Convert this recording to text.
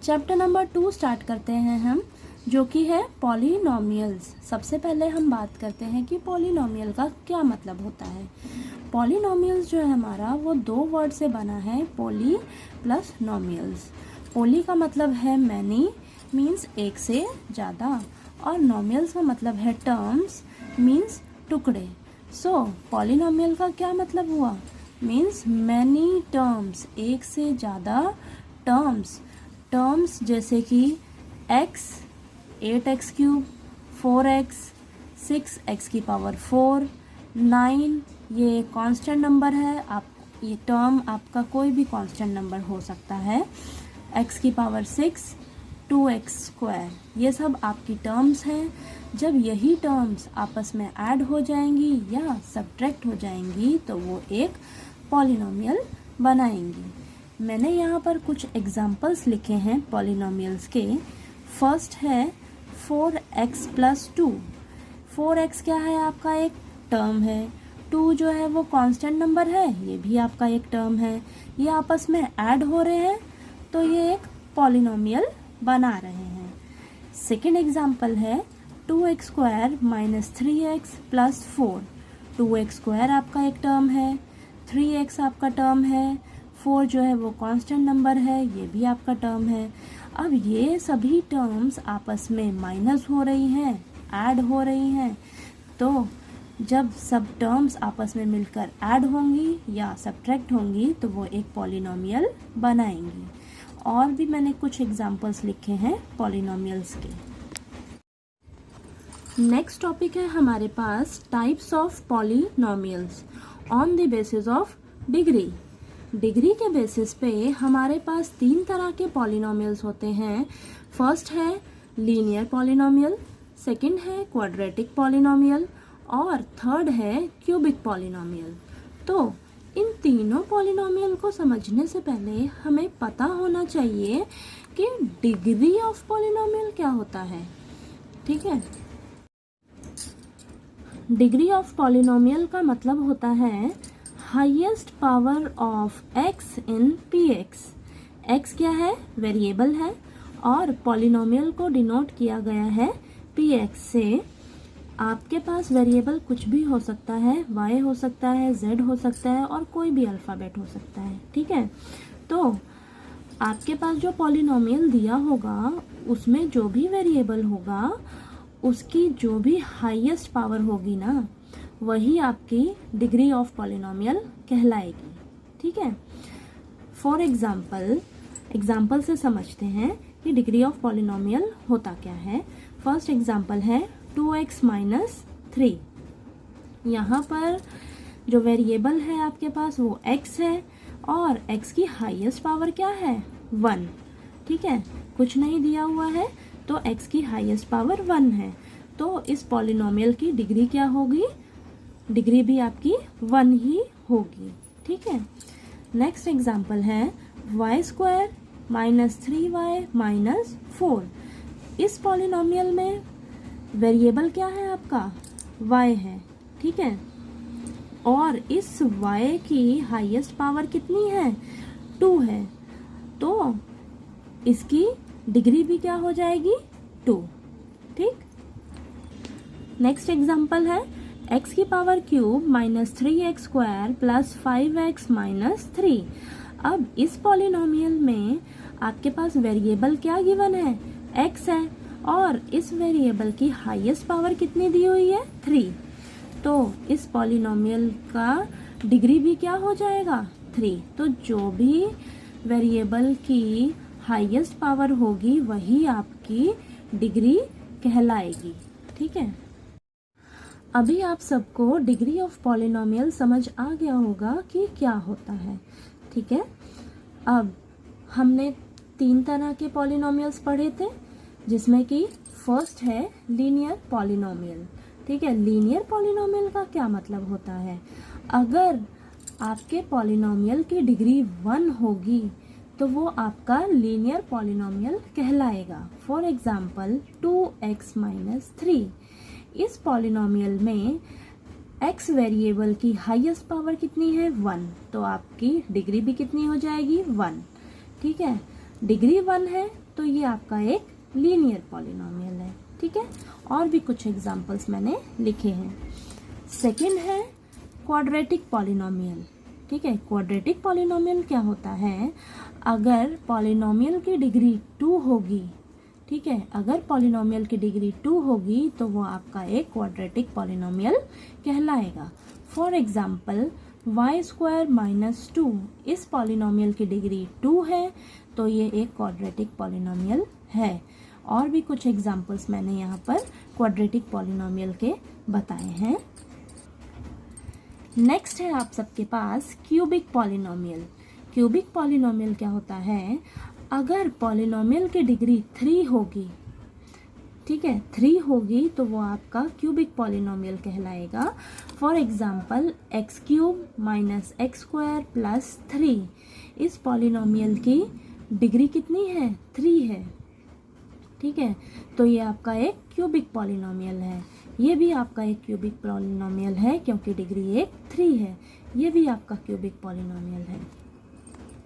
Chapter number 2 start करते हैं हम, जो कि है पॉलिनोमियल्स। सबसे पहले हम बात करते हैं कि पॉलिनोमियल का क्या मतलब होता है। पॉलिनोमियल्स जो है हमारा वो दो वर्ड से बना है, पॉली प्लस नोमियल्स। पॉली का मतलब है मैनी, मीन्स एक से ज़्यादा, और नोमियल्स का मतलब है टर्म्स, मीन्स टुकड़े। सो पॉलिनोमियल का क्या मतलब हुआ, मीन्स मैनी टर्म्स, एक से ज़्यादा टर्म्स। टर्म्स जैसे कि x, 8x cube, 4x, 6x की पावर 4, 9, ये कांस्टेंट नंबर है। आप ये टर्म आपका कोई भी कांस्टेंट नंबर हो सकता है। x की पावर 6, 2x स्क्वायर, ये सब आपकी टर्म्स हैं। जब यही टर्म्स आपस में ऐड हो जाएंगी या सब्ट्रैक्ट हो जाएंगी तो वो एक पॉलिनोमियल बनाएंगी। मैंने यहाँ पर कुछ एग्जाम्पल्स लिखे हैं पॉलिनोमियल्स के। फर्स्ट है 4x प्लस 2। 4x क्या है, आपका एक टर्म है। 2 जो है वो कांस्टेंट नंबर है, ये भी आपका एक टर्म है। ये आपस में ऐड हो रहे हैं तो ये एक पॉलिनोमियल बना रहे हैं। सेकेंड एग्जाम्पल है 2x square minus 3x plus 4। 2x square आपका एक टर्म है, 3x आपका टर्म है, 4 जो है वो कांस्टेंट नंबर है, ये भी आपका टर्म है। अब ये सभी टर्म्स आपस में माइनस हो रही हैं, ऐड हो रही हैं, तो जब सब टर्म्स आपस में मिलकर ऐड होंगी या सब्ट्रैक्ट होंगी तो वो एक पॉलिनोमियल बनाएंगी। और भी मैंने कुछ एग्जांपल्स लिखे हैं पॉलिनोमियल्स के। नेक्स्ट टॉपिक है हमारे पास types of polynomials on the basis of degree. Degree के बेसिस पे हमारे पास 3 तरह के पॉलिनोमियल्स होते हैं। फर्स्ट है लीनियर पॉलिनोमियल, सेकंड है क्वाड्रेटिक पॉलिनोमियल, और थर्ड है क्यूबिक पॉलिनोमियल। तो इन तीनों पॉलिनोमियल को समझने से पहले हमें पता होना चाहिए कि डिग्री ऑफ पॉलिनोमियल क्या होता है। ठीक है, डिग्री ऑफ पॉलिनोमियल का मतलब होता है highest power of x in px। x क्या है, वेरिएबल है, और पॉलिनोमियल को डिनोट किया गया है px से। आपके पास वेरिएबल कुछ भी हो सकता है, y हो सकता है, z हो सकता है, और कोई भी अल्फ़ाबेट हो सकता है। ठीक है, तो आपके पास जो पॉलिनोमियल दिया होगा उसमें जो भी वेरिएबल होगा उसकी जो भी हाईएस्ट पावर होगी ना, वही आपकी डिग्री ऑफ पॉलिनोमियल कहलाएगी। ठीक है, फॉर एग्जाम्पल से समझते हैं कि डिग्री ऑफ पॉलिनोमियल होता क्या है। फर्स्ट एग्जाम्पल है 2x माइनस 3। यहाँ पर जो वेरिएबल है आपके पास वो x है, और x की हाईएस्ट पावर क्या है, 1। ठीक है, कुछ नहीं दिया हुआ है तो x की हाईएस्ट पावर 1 है, तो इस पॉलिनोमियल की डिग्री क्या होगी, डिग्री भी आपकी 1 ही होगी। ठीक है, नेक्स्ट एग्जाम्पल है y square minus 3y minus 4। इस पॉलिनोमियल में वेरिएबल क्या है आपका, y है। ठीक है, और इस y की हाईएस्ट पावर कितनी है, 2 है, तो इसकी डिग्री भी क्या हो जाएगी, 2। ठीक, नेक्स्ट एग्जाम्पल है x की power cube minus 3x square plus 5x minus 3। अब इस पॉलिनोमियल में आपके पास वेरिएबल क्या गिवन है, x है, और इस वेरिएबल की हाईएस्ट पावर कितनी दी हुई है, 3। तो इस पॉलिनोमियल का डिग्री भी क्या हो जाएगा, 3। तो जो भी वेरिएबल की हाईएस्ट पावर होगी वही आपकी डिग्री कहलाएगी। ठीक है, अभी आप सबको डिग्री ऑफ पॉलिनोमियल समझ आ गया होगा कि क्या होता है। ठीक है, अब हमने 3 तरह के पॉलिनोमियल्स पढ़े थे, जिसमें कि फर्स्ट है लीनियर पॉलिनोमियल। ठीक है, लीनियर पॉलिनोमियल का क्या मतलब होता है, अगर आपके पॉलिनोमियल की डिग्री 1 होगी तो वो आपका लीनियर पॉलिनोमियल कहलाएगा। For example 2x minus 3। इस पॉलिनोमियल में x वेरिएबल की हाईएस्ट पावर कितनी है, 1, तो आपकी डिग्री भी कितनी हो जाएगी, 1। ठीक है, डिग्री 1 है तो ये आपका एक लीनियर पॉलिनोमियल है। ठीक है, और भी कुछ एग्जांपल्स मैंने लिखे हैं। सेकंड है क्वाड्रेटिक पॉलिनोमियल। ठीक है, क्वाड्रेटिक पॉलिनोमियल क्या होता है, अगर पॉलिनोमियल की डिग्री 2 होगी, ठीक है, अगर पॉलिनोमियल की डिग्री 2 होगी तो वो आपका एक क्वाड्रेटिक पॉलिनोमियल कहलाएगा। फॉर एग्जाम्पल y² - 2 इस पॉलिनोमियल की डिग्री 2 है तो ये एक क्वाड्रेटिक पॉलिनोमियल है। और भी कुछ एग्जाम्पल्स मैंने यहाँ पर क्वाड्रेटिक पॉलिनोमियल के बताए हैं। नेक्स्ट है आप सबके पास क्यूबिक पॉलिनोमियल। क्यूबिक पॉलिनोमियल क्या होता है, अगर पॉलिनोमियल की डिग्री 3 होगी, ठीक है, 3 होगी तो वो आपका क्यूबिक पॉलिनोमियल कहलाएगा। फॉर एग्जाम्पल x³ - x² + 3 इस पॉलिनोमियल की डिग्री कितनी है, 3 है। ठीक है, तो ये आपका एक क्यूबिक पॉलिनोमियल है। ये भी आपका एक क्यूबिक पॉलिनोमियल है क्योंकि डिग्री एक 3 है। ये भी आपका क्यूबिक पॉलिनोमियल है।